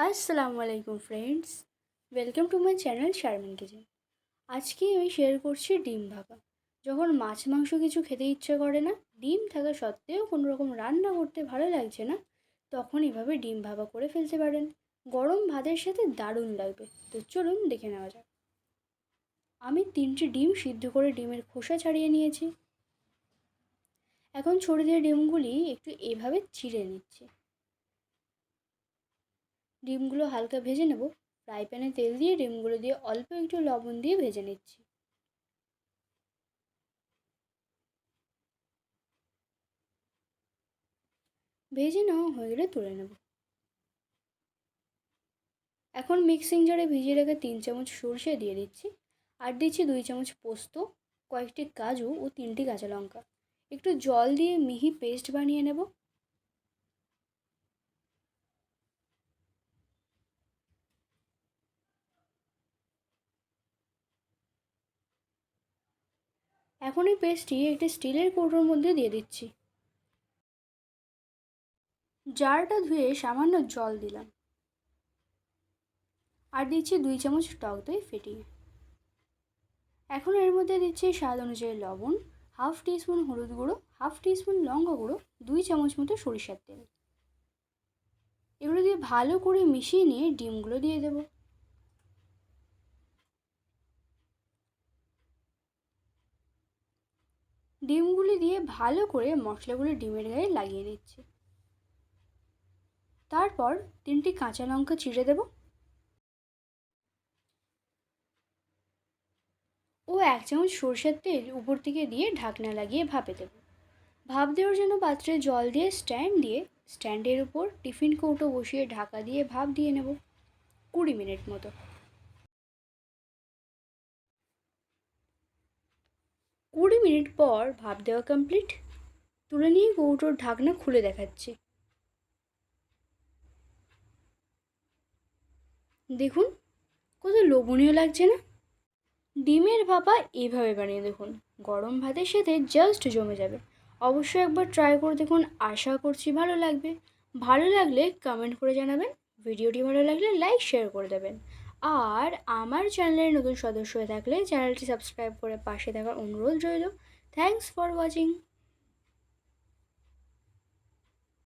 আসসালামু আলাইকুম friends, welcome to my channel Sharmin kitchen. আজকে আমি শেয়ার করছি ডিম ভাপা। যখন মাছ মাংস কিছু খেতে ইচ্ছে করে না, ডিম থাকা সত্ত্বেও কোনো রকম রান্না করতে ভালো লাগছে না, তখন এভাবে ডিম ভাপা করে ফেলতে পারেন। গরম ভাতের সাথে দারুণ লাগবে। তো চলুন দেখে নেওয়া যাক। আমি 3টি ডিম সিদ্ধ করে ডিমের খোসা ছাড়িয়ে নিয়েছি। এখন ছড়িয়ে ডিমগুলি একটু এভাবে চিড়ে নিচ্ছি। ডিমগুলো হালকা ভেজে নেব। ফ্রাই প্যানে তেল দিয়ে ডিমগুলো দিয়ে অল্প একটু লবণ দিয়ে ভেজে নিচ্ছি। ভেজে নেওয়া হয়ে গেলে তুলে নেব। এখন মিক্সিং জারে ভিজিয়ে রেখে 3 চামচ সরষে দিয়ে দিচ্ছি। আর দিচ্ছি 2 চামচ পোস্ত, কয়েকটি কাজু ও 3টি কাঁচা লঙ্কা। একটু জল দিয়ে মিহি পেস্ট বানিয়ে নেব। এখন এই পেস্টটি একটি স্টিলের কৌটোর মধ্যে দিয়ে দিচ্ছি। জারটা ধুয়ে সামান্য জল দিলাম। আর দিচ্ছি 2 চামচ টক দই ফেটিয়ে। এখন এর মধ্যে দিচ্ছি স্বাদ অনুযায়ী লবণ, হাফ টিস্পুন হলুদ গুঁড়ো, হাফ টিস্পুন লঙ্কা গুঁড়ো, 2 চামচ মতো সরিষার তেল। এগুলো দিয়ে ভালো করে মিশিয়ে নিয়ে ডিমগুলো দিয়ে দেবো। ডিমগুলি দিয়ে ভালো করে মশলাগুলো ডিমের গায়ে লাগিয়ে নিচ্ছি। তারপর 3টি কাঁচা লঙ্কা চিড়ে দেব ও 1 চামচ সরষের তেল উপর থেকে দিয়ে ঢাকনা লাগিয়ে ভাপে দেব। ভাপ দেওয়ার জন্য পাত্রে জল দিয়ে স্ট্যান্ডের উপর টিফিন কৌটো বসিয়ে ঢাকা দিয়ে ভাপ দিয়ে নেব 20 মিনিট মতো। 20 মিনিট পর ভাপ দেওয়া কমপ্লিট। তুলে নিয়ে কৌটোর ঢাকনা খুলে দেখাচ্ছি। দেখুন কত লোভনীয় লাগছে না? ডিমের ভাপা এইভাবে বানিয়ে দেখুন, গরম ভাতের সাথে জাস্ট জমে যাবে। অবশ্যই একবার ট্রাই করে দেখুন, আশা করছি ভালো লাগবে। ভালো লাগলে কমেন্ট করে জানাবেন। ভিডিওটি ভালো লাগলে লাইক শেয়ার করে দেবেন। আর আমার চ্যানেলের নতুন সদস্য হয়ে থাকলে চ্যানেলটি সাবস্ক্রাইব করে পাশে থাকার অনুরোধ রইল। Thanks for watching.